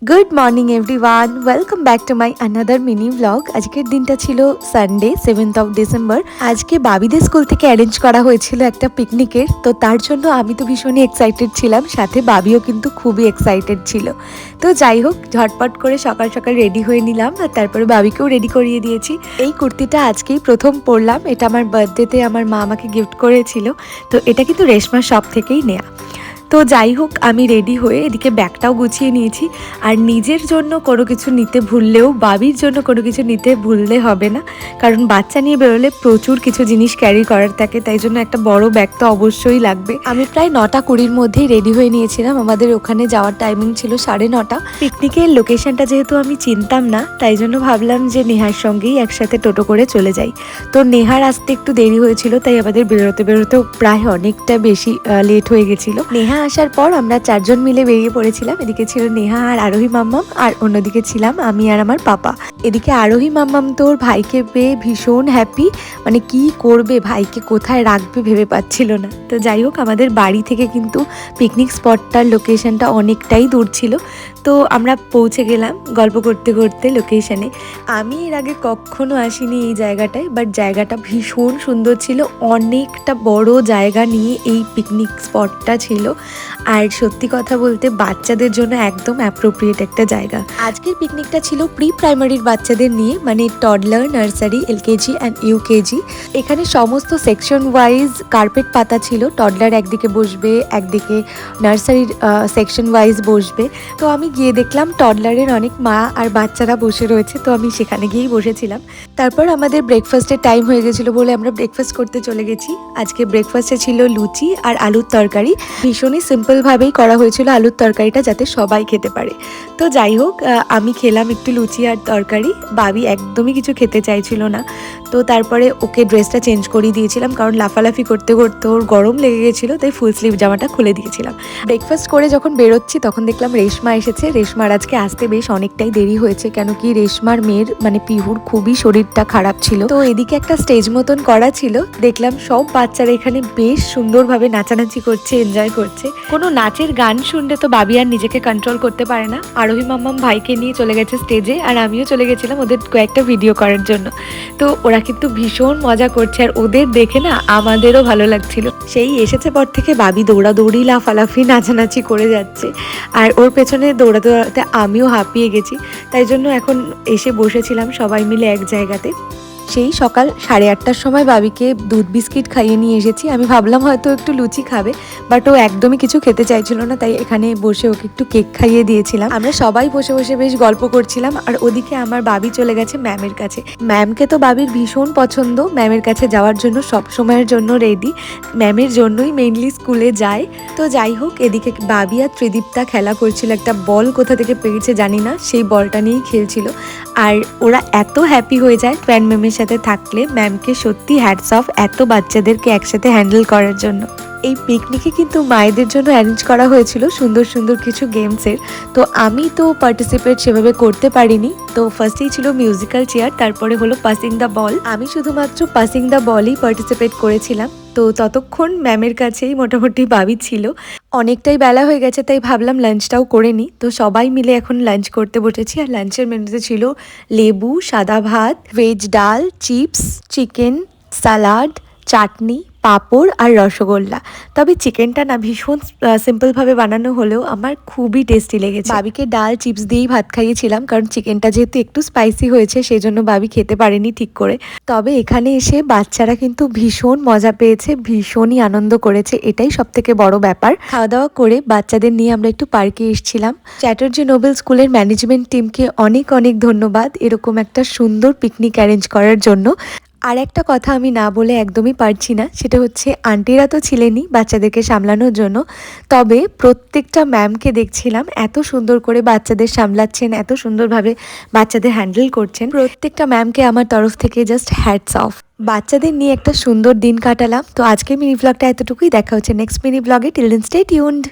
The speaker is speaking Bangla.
Good morning everyone, welcome back to my another mini blog. আজকের দিনটা ছিল সানডে 7th অফ ডিসেম্বর। আজকে বাবিদের স্কুল থেকে অ্যারেঞ্জ করা হয়েছিল একটা পিকনিকের, তো তার জন্য আমি তো ভীষণই এক্সাইটেড ছিলাম, সাথে বাবিও কিন্তু খুবই এক্সাইটেড ছিল। তো যাই হোক, ঝটপট করে সকাল সকাল রেডি হয়ে নিলাম আর তারপরে বাবিকেও রেডি করিয়ে দিয়েছি। এই কুর্তিটা আজকেই প্রথম পরলাম, এটা আমার বার্থডেতে আমার মা আমাকে গিফট করেছিল। তো এটা কিন্তু রেশমা শপ থেকেই নেয়া। তো যাই হোক, আমি রেডি হয়ে এদিকে ব্যাগটাও গুছিয়ে নিয়েছি। আর নিজের জন্য কোনো কিছু নিতে ভুললেও বাবির জন্য কোনো কিছু নিতে ভুললে হবে না, কারণ বাচ্চা নিয়ে বেরোলে প্রচুর কিছু জিনিস ক্যারি করার থাকে, তাই জন্য একটা বড় ব্যাগ তো অবশ্যই লাগবে। আমি প্রায় 9:20 মধ্যেই রেডি হয়ে নিয়েছিলাম। আমাদের ওখানে যাওয়ার টাইমিং ছিল 9:30। পিকনিকের লোকেশনটা যেহেতু আমি চিনতাম না, তাই জন্য ভাবলাম যে নেহার সঙ্গেই একসাথে টোটো করে চলে যাই। তো নেহার আসতে একটু দেরি হয়েছিল, তাই আমাদের বেরোতে বেরোতেও প্রায় অনেকটা বেশি লেট হয়ে গেছিলো। নেহা আসার পর আমরা 4জন মিলে বেরিয়ে পড়েছিলাম। এদিকে ছিল নেহা আর আরোহী মাম্মাম, আর অন্যদিকে ছিলাম আমি আর আমার পাপা। এদিকে আরোহী মাম্মাম তো ওর ভাইকে পেয়ে ভীষণ হ্যাপি, মানে কি করবে, ভাইকে কোথায় রাখবে ভেবে পাচ্ছিল না। তো যাই হোক, আমাদের বাড়ি থেকে কিন্তু পিকনিক স্পটটার লোকেশনটা অনেকটাই দূর ছিল। তো আমরা পৌঁছে গেলাম গল্প করতে করতে লোকেশনে। আমি এর আগে কখনো আসিনি এই জায়গাটায়, বাট জায়গাটা ভীষণ সুন্দর ছিল। অনেকটা বড় জায়গা নিয়ে এই পিকনিক স্পটটা ছিল, আর সত্যি কথা বলতে বাচ্চাদের জন্য একদম অ্যাপ্রোপ্রিয়েট একটা জায়গা। আজকের পিকনিকটা ছিল প্রি প্রাইমারির বাচ্চাদের নিয়ে, মানে toddler, nursery, LKG and UKG. এখানে সমস্ত সেকশন ওয়াইজ কার্পেট পাতা ছিল। টডলার একদিকে বসবে, একদিকে নার্সারির সেকশন ওয়াইজ বসবে। তো আমি গিয়ে দেখলাম টডলারের অনেক মা আর বাচ্চারা বসে রয়েছে, তো আমি সেখানে গিয়েই বসেছিলাম। তারপর আমাদের ব্রেকফাস্টের টাইম হয়ে গেছিলো বলে আমরা ব্রেকফাস্ট করতে চলে গেছি। আজকে ব্রেকফাস্টে ছিল লুচি আর আলুর তরকারি। ভীষণই সিম্পলভাবেই করা হয়েছিল আলুর তরকারিটা, যাতে সবাই খেতে পারে। তো যাই হোক, আমি খেলাম একটু লুচি আর তরকারি। বাবি একদমই কিছু খেতে চাইছিল না, তো তারপরে ওকে ড্রেসটা চেঞ্জ করিয়ে দিয়েছিলাম, কারণ লাফালাফি করতে করতে ওর গরম লেগে গেছিলো, তাই ফুল স্লিভ জামাটা খুলে দিয়েছিলাম। ব্রেকফাস্ট করে যখন বেরোচ্ছি তখন দেখলাম রেশমা এসেছে। রেশমার আজকে আসতে বেশ অনেকটাই দেরি হয়েছে, কেন কি রেশমার মেয়ের মানে পিহুর খুবই শরীরটা খারাপ ছিল। তো এদিকে একটা স্টেজ মতন করা ছিল, দেখলাম সব বাচ্চারা এখানে বেশ সুন্দরভাবে নাচানাচি করছে, এনজয় করছে। কোনো নাচের গান শুনলে তো বাবি আর নিজেকে কন্ট্রোল করতে পারে না। আরোহী মাম্মাম ভাইকে নিয়ে চলে গেছে স্টেজে, আর আমিও চলে গেছিলাম ওদের কয়েকটা ভিডিও করার জন্য। তো ওরা কিন্তু ভীষণ মজা করছে, আর ওদের দেখে না আমাদেরও ভালো লাগছিল। সেই এসেছে পর থেকে বাবি দৌড়াদৌড়ি, লাফালাফি, নাচানাচি করে যাচ্ছে, আর ওর পেছনে দৌড়াতে দৌড়াতে আমিও হাঁপিয়ে গেছি। তাই জন্য এখন এসে বসেছিলাম সবাই মিলে এক জায়গাতে। সেই সকাল 8:30টার সময় বাবিকে দুধ বিস্কিট খাইয়ে নিয়ে এসেছি। আমি ভাবলাম হয়তো একটু লুচি খাবে, বাট ও একদমই কিছু খেতে চাইছিল না, তাই এখানে বসে ওকে একটু কেক খাইয়ে দিয়েছিলাম। আমরা সবাই বসে বসে বেশ গল্প করছিলাম, আর ওদিকে আমার বাবি চলে গেছে ম্যামের কাছে। ম্যামকে তো বাবির ভীষণ পছন্দ, ম্যামের কাছে যাওয়ার জন্য সব সময়ের জন্য রেডি। ম্যামের জন্যই মেইনলি স্কুলে যায়। তো যাই হোক, এদিকে বাবি আর ত্রিদীপ্তা খেলা করছিল। একটা বল কোথা থেকে পেয়েছে জানি না, সেই বলটা নিয়েই খেলছিল। আর ওরা এত হ্যাপি হয়ে যায় ট্যান ম্যামের সাথে থাকলে। ম্যামকে সত্যি হ্যাটস অফ এত বাচ্চাদেরকে একসাথে হ্যান্ডেল করার জন্য। এই পিকনিকে কিন্তু মায়েদের জন্য অ্যারেঞ্জ করা হয়েছিল সুন্দর সুন্দর কিছু গেমসের। তো আমি তো পার্টিসিপেট সেভাবে করতে পারিনি। তো ফার্স্টেই ছিল মিউজিক্যাল চেয়ার, তারপরে হলো পাসিং দ্য বল। আমি শুধুমাত্র পাসিং দ্য বলই পার্টিসিপেট করেছিলাম। তো ততক্ষণ ম্যামের কাছেই মোটামুটি বাবি ছিল। অনেকটাই বেলা হয়ে গেছে, তাই ভাবলাম লাঞ্চটাও করে নিই। তো সবাই মিলে এখন লাঞ্চ করতে বসেছি, আর লাঞ্চের মেনুতে ছিল লেবু, সাদা ভাত, ভেজ ডাল, চিপস, চিকেন, সালাড, চাটনি, পাঁপড় আর রসগোল্লা। তবে চিকেনটা না ভীষণ সিম্পলভাবে বানানো হলেও আমার খুবই টেস্টি লেগেছে। বাবিকে ডাল চিপস দিয়েই ভাত খাইয়েছিলাম, কারণ চিকেনটা যেহেতু একটু স্পাইসি হয়েছে সেই জন্য বাবি খেতে পারেনি ঠিক করে। তবে এখানে এসে বাচ্চারা কিন্তু ভীষণ মজা পেয়েছে, ভীষণই আনন্দ করেছে, এটাই সব থেকে বড় ব্যাপার। খাওয়া দাওয়া করে বাচ্চাদের নিয়ে আমরা একটু পার্কে এসেছিলাম। চ্যাটার্জি নোবেল স্কুলের ম্যানেজমেন্ট টিমকে অনেক অনেক ধন্যবাদ এরকম একটা সুন্দর পিকনিক অ্যারেঞ্জ করার জন্য। আর একটা কথা আমি না বলে একদমই পারছি না, সেটা হচ্ছে আন্টিরা তো ছিলেনই বাচ্চাদেরকে সামলানোর জন্য, তবে প্রত্যেকটা ম্যামকে দেখছিলাম এত সুন্দর করে বাচ্চাদের সামলাচ্ছেন, এত সুন্দরভাবে বাচ্চাদের হ্যান্ডেল করছেন। প্রত্যেকটা ম্যামকে আমার তরফ থেকে জাস্ট হ্যাটস অফ। বাচ্চাদের নিয়ে একটা সুন্দর দিন কাটালাম। তো আজকের মিনি ব্লগটা এতটুকুই, দেখা হচ্ছে নেক্সট মিনি ব্লগে। Till then stay tuned.